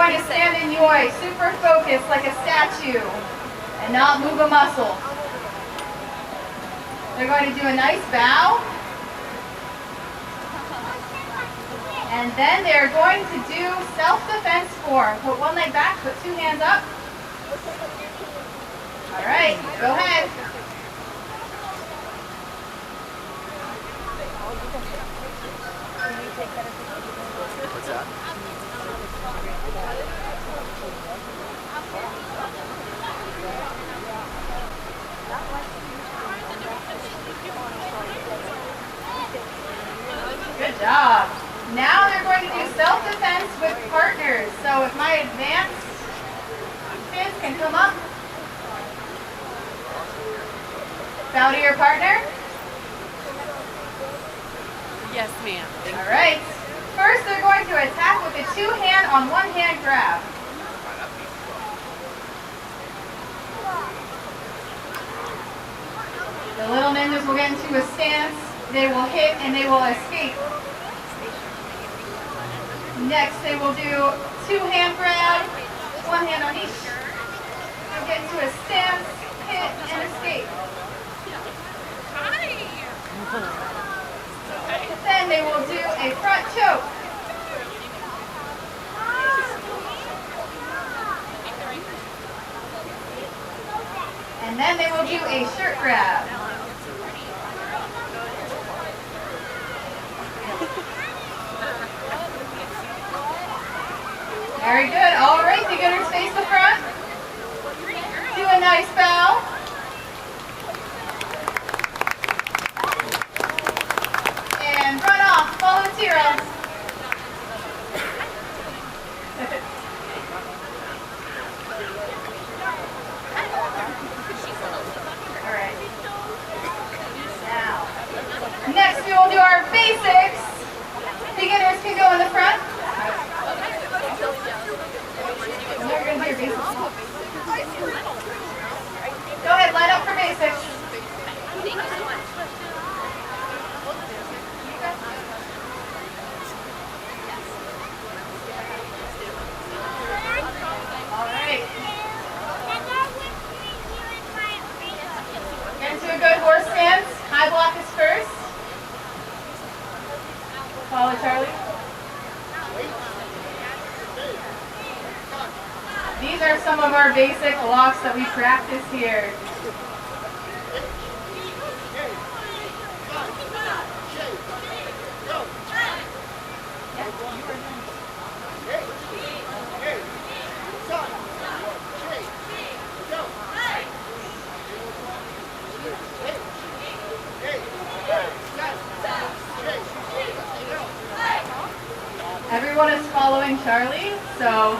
going to stand in yoi, super focused like a statue, and not move a muscle. They're going to do a nice bow. And then they're going to do self-defense form. Put one leg back, put two hands up. All right, go ahead. What's that? Good job. Now they're going to do self-defense with partners. So if my advanced kids can come up. Bow to your partner. Yes, ma'am. All right. First, they're going to attack with a two-hand on one-hand grab. The little ninjas will get into a stance. They will hit and they will escape. Next, they will do two-hand grab, one hand on each. They'll get into a stance, hit, and escape. Then they will do a front choke. And then they will do a shirt grab. Very good. All right, beginners face the front. Do a nice bow. And run off. Follow Tira. All right. Now, next we will do our basics. Beginners can go in the front. Go ahead, line up for basics. Thank you so much. All right. Get into a good horse stance. High block is first. Follow Charlie. These are some of our basic blocks that we practice here. Everyone is following Charlie, so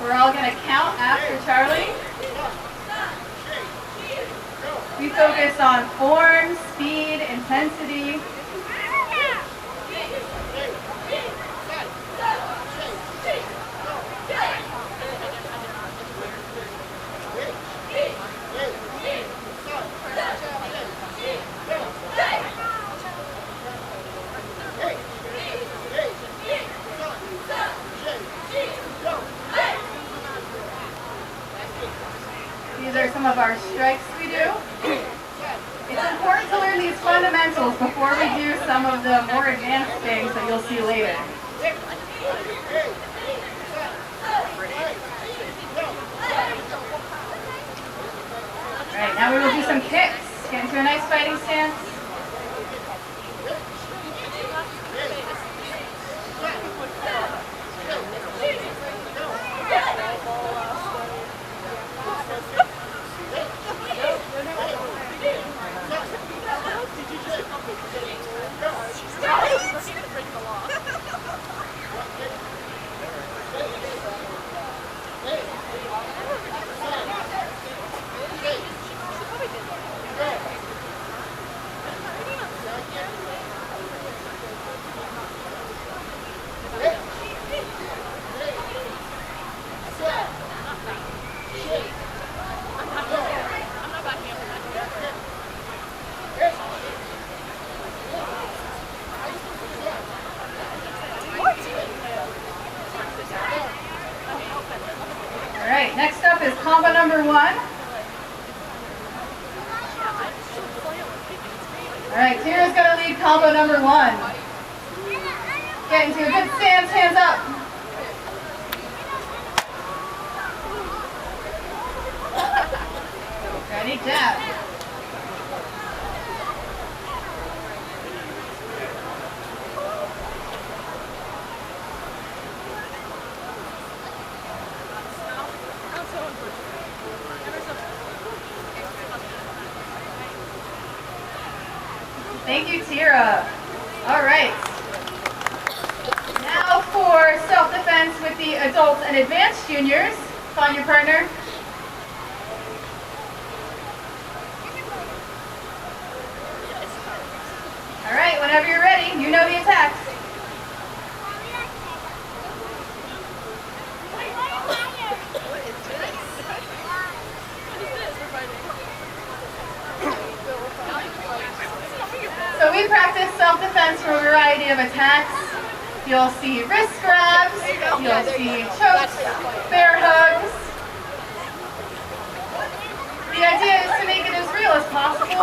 we're all going to count after Charlie. We focus on form, speed, intensity. These are some of our strikes we do. It's important to learn these fundamentals before we do some of the more advanced things that you'll see later. Alright, now we will do some kicks. Get into a nice fighting stance. right, next up is combo number 1. All right, Tira's going to lead combo number 1. Get into a good stance, hands up. Ready, jab. Thank you, Tira. All right. Now for self-defense with the adults and advanced juniors. Find your partner. All right, whenever you're ready, you know the attacks. So we practice self-defense for a variety of attacks. You'll see wrist grabs, you'll see chokes, bear hugs. The idea is to make it as real as possible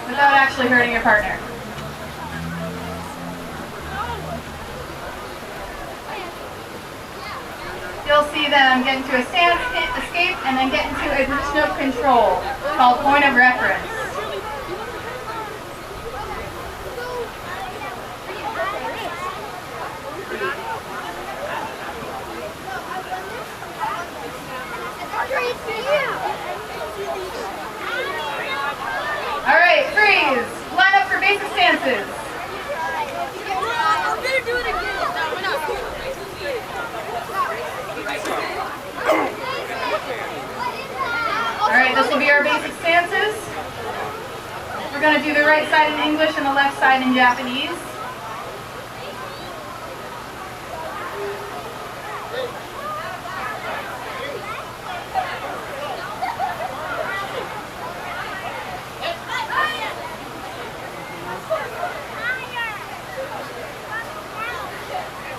without actually hurting your partner. You'll see them get into a stance, escape, and then get into a position of control called point of reference. All right, freeze. Line up for basic stances. I'm gonna do it again. No, we're not. All right, this will be our basic stances. We're going to do the right side in English and the left side in Japanese.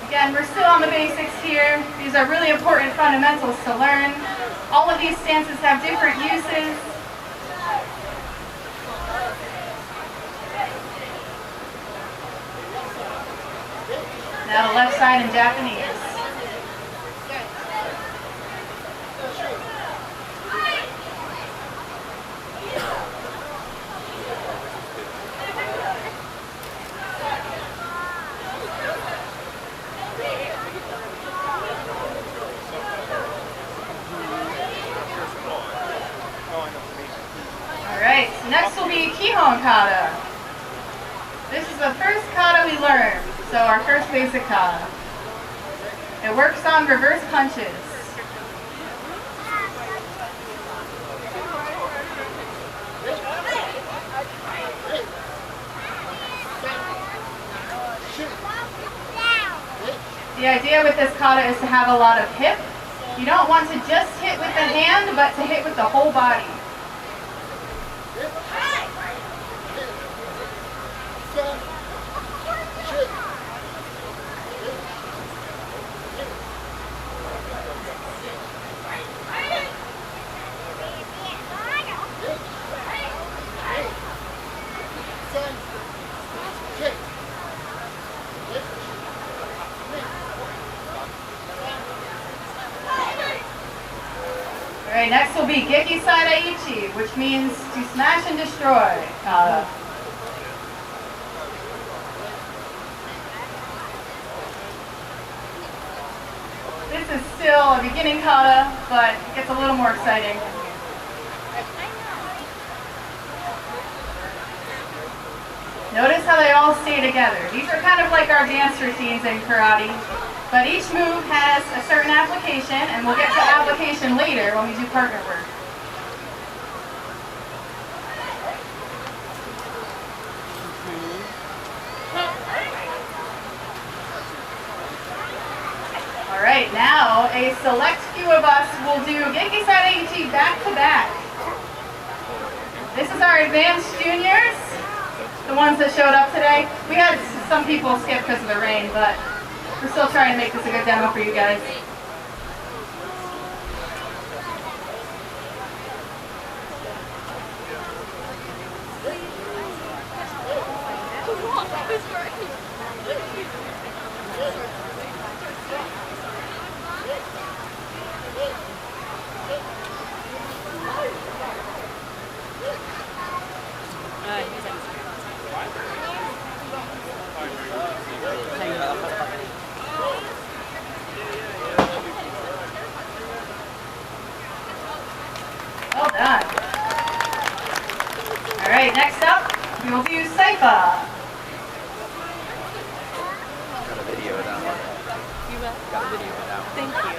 Again, we're still on the basics here. These are really important fundamentals to learn. All of these stances have different uses. Now the left side in Japanese. Alright, so next will be Kihon Kata. This is the first kata we learned, so our first basic kata. It works on reverse punches. The idea with this kata is to have a lot of hip. You don't want to just hit with the hand, but to hit with the whole body. Alright, next will be Geki Sadaichi, which means to smash and destroy kata. This is still a beginning kata, but it gets a little more exciting. Notice how they all stay together. These are kind of like our dance routines in karate. But each move has a certain application, and we'll get to application later when we do partner work. All right, now a select few of us will do Geki Sadaichi back to back. This is our advanced juniors, the ones that showed up today. We had some people skip because of the rain, but We're still trying to make this a good demo for you guys. Well done. All right, next up, we will do Sypha. Got a video of that one. You will? Got a video of that one. Thank you.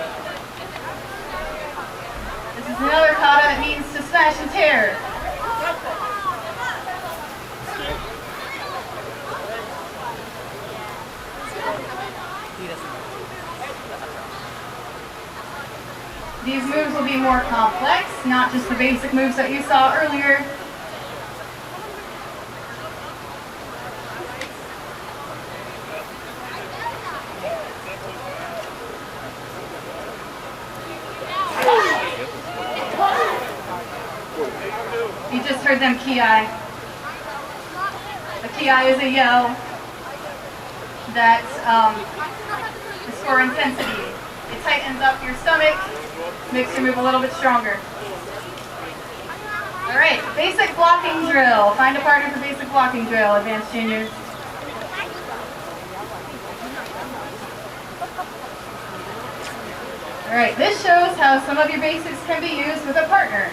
This is another kata that means to smash and tear. He doesn't know. These moves will be more complex, not just the basic moves that you saw earlier. You just heard them ki. The ki is a yell that is for intensity. It tightens up your stomach, makes your move a little bit stronger. All right, basic blocking drill. Find a partner for basic blocking drill, advanced juniors. All right, this shows how some of your basics can be used with a partner.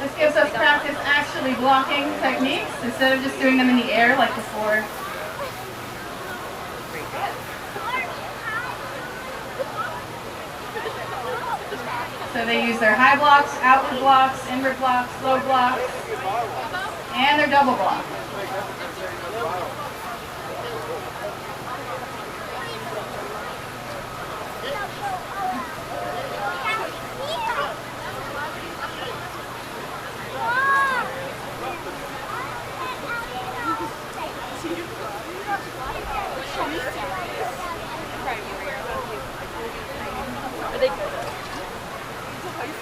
This gives us practice actually blocking techniques instead of just doing them in the air like before. So they use their high blocks, outward blocks, inward blocks, low blocks, and their double block.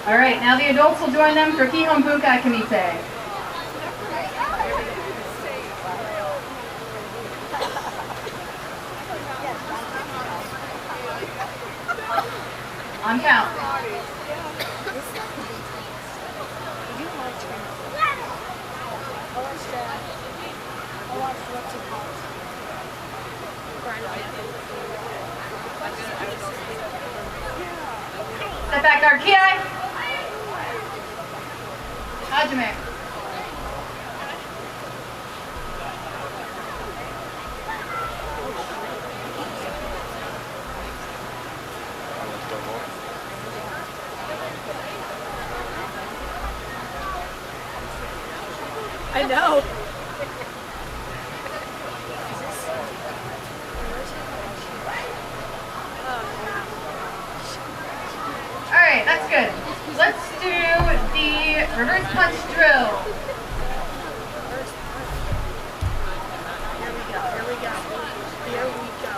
All right, now the adults will join them for Kihon Bunkai Kamite. On count. Step back guard ki. Hajime. I know. Alright, that's good. Let's do the reverse punch drill. Here we go. Here we go. Here we go.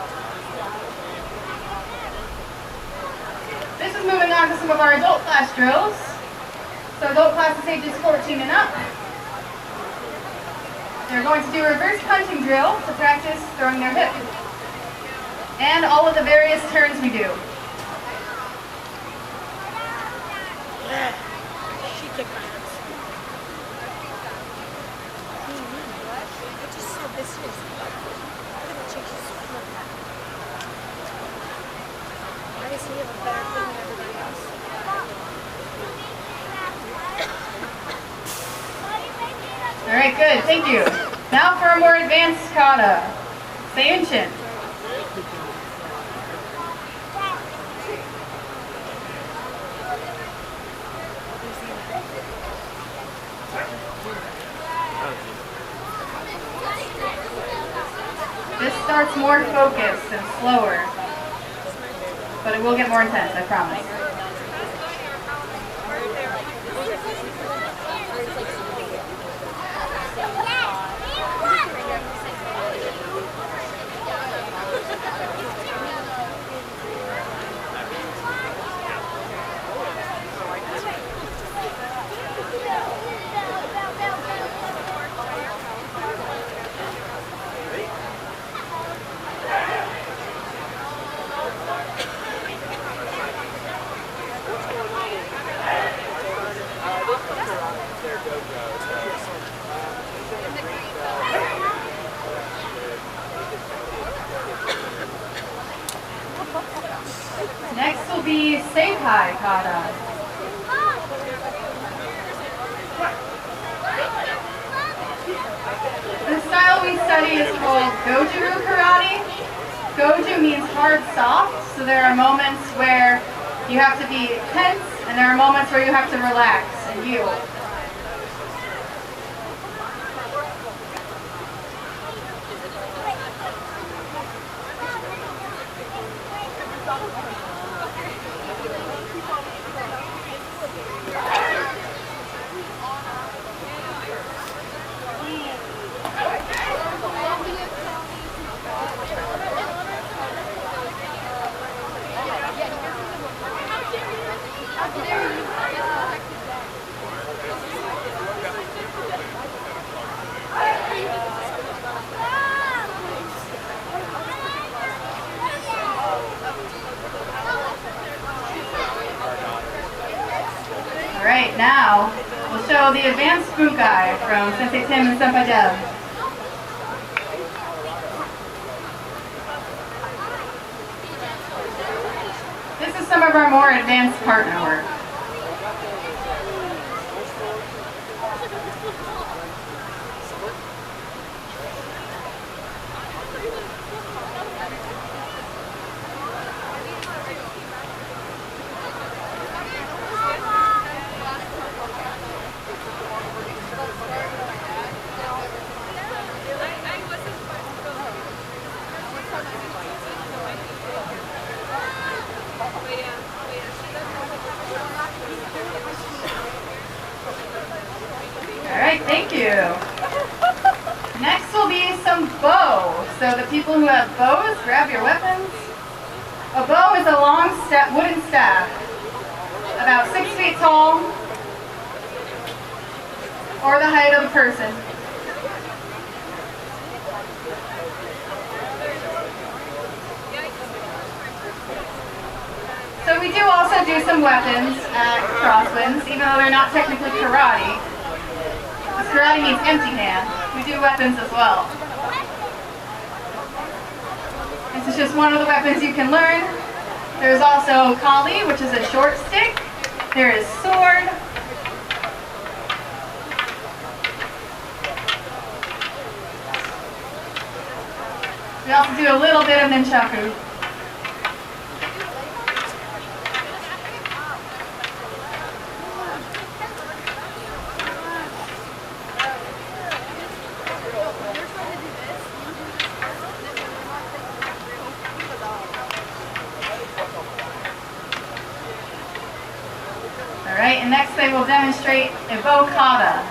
This is moving on to some of our adult class drills. So adult classes ages 14 and up. They're going to do a reverse punching drill to practice throwing their hip. And all of the various turns we do. She kicked my ass. I just saw this is. Look at the chick, she's sweating like that. Why does he have a better thing than everybody else? All right, good, thank you. Now for a more advanced kata, Seiyunchin. This starts more focused and slower, but it will get more intense, I promise. will be Seikai Kata. The style we study is called Goju Karate. Goju means hard soft, so there are moments where you have to be tense, and there are moments where you have to relax and yield. Alright, now we'll show the advanced Bukai from Sensei Tim and Senpai Deb. This is some of our more advanced partner work. Alright, thank you. Next will be some bow. So the people who have bows, grab your weapons. A bow is a long wooden staff, about 6 feet tall, or the height of the person. So we do also do some weapons at Crosswinds, even though they're not technically karate. Because karate means empty hand. We do weapons as well. This is just one of the weapons you can learn. There's also kali, which is a short stick. There is sword. We also do a little bit of nunchaku. Alright, and next they will demonstrate a bow kata.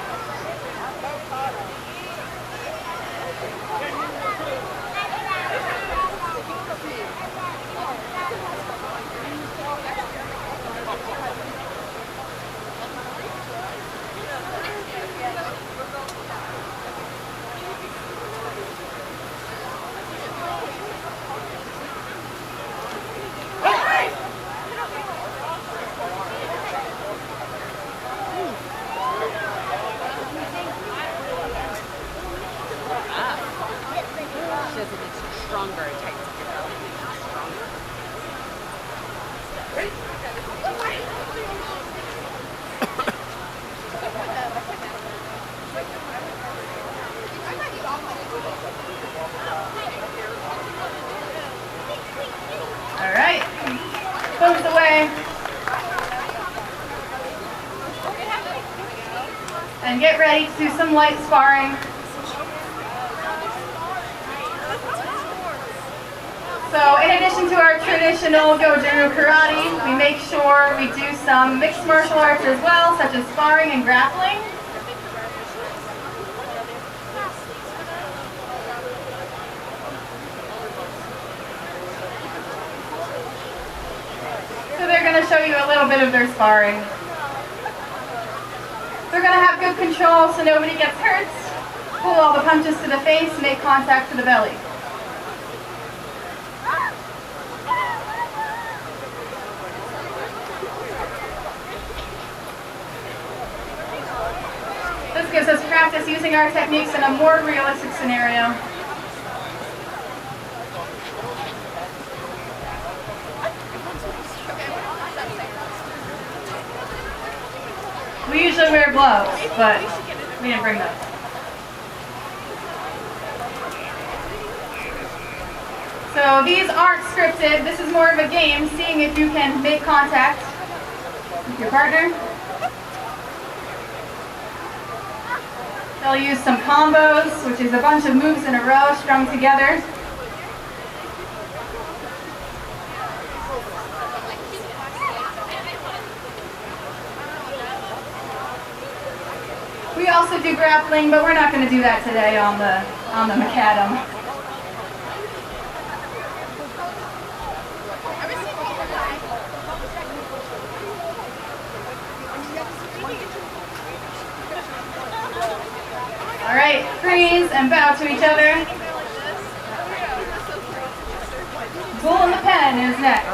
Stronger, it tightens up your belly, makes you stronger. Alright, bows away. And get ready to do some light sparring. So in addition to our traditional Goju karate, we make sure we do some mixed martial arts as well, such as sparring and grappling. So they're going to show you a little bit of their sparring. They're going to have good control so nobody gets hurt. Pull all the punches to the face, make contact to the belly. This gives us practice using our techniques in a more realistic scenario. Okay. usually wear gloves, but we didn't bring those. So these aren't scripted. This is more of a game, seeing if you can make contact with your partner. They'll use some combos, which is a bunch of moves in a row strung together. We also do grappling, but we're not going to do that today on the macadam. All right, freeze and bow to each other. Bull in the pen is next.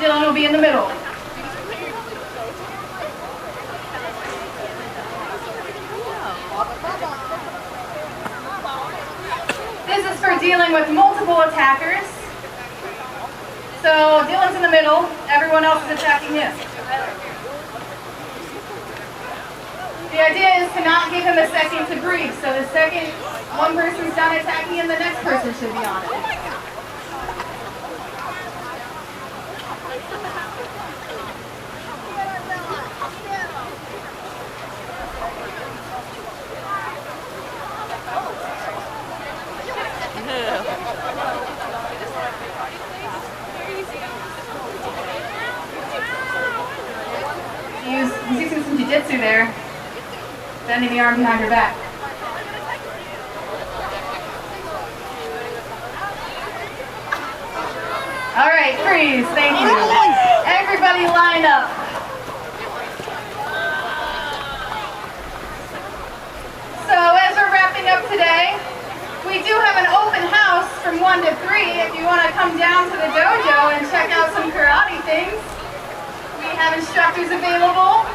Dylan will be in the middle. This is for dealing with multiple attackers. So Dylan's in the middle, everyone else is attacking him. The idea is to not give him a second to breathe. So the second one person's done attacking him, the next person should be on it. He's using some jiu-jitsu there. Bending the arm behind her back. All right, freeze, thank you. Everybody line up. So as we're wrapping up today, we do have an open house from 1 to 3 if you want to come down to the dojo and check out some karate things. We have instructors available.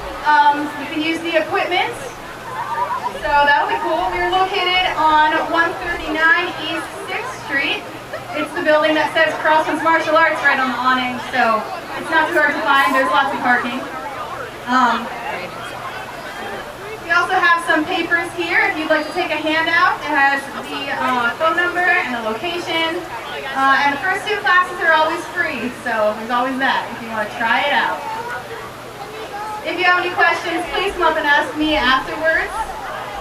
You can use the equipment. So that'll be cool. We're located on 139 East 6th Street. It's the building that says Crosswinds Martial Arts right on the awning, so it's not too hard to find. There's lots of parking. We also have some papers here if you'd like to take a handout. It has the phone number and the location. And the first 2 classes are always free, so there's always that if you want to try it out. If you have any questions, please come up and ask me afterwards.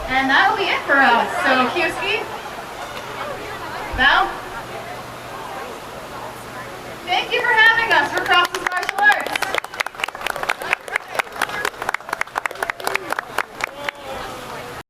And that'll be it for us. So, Kiyoski, bow. Thank you for having us. We're Crosswinds.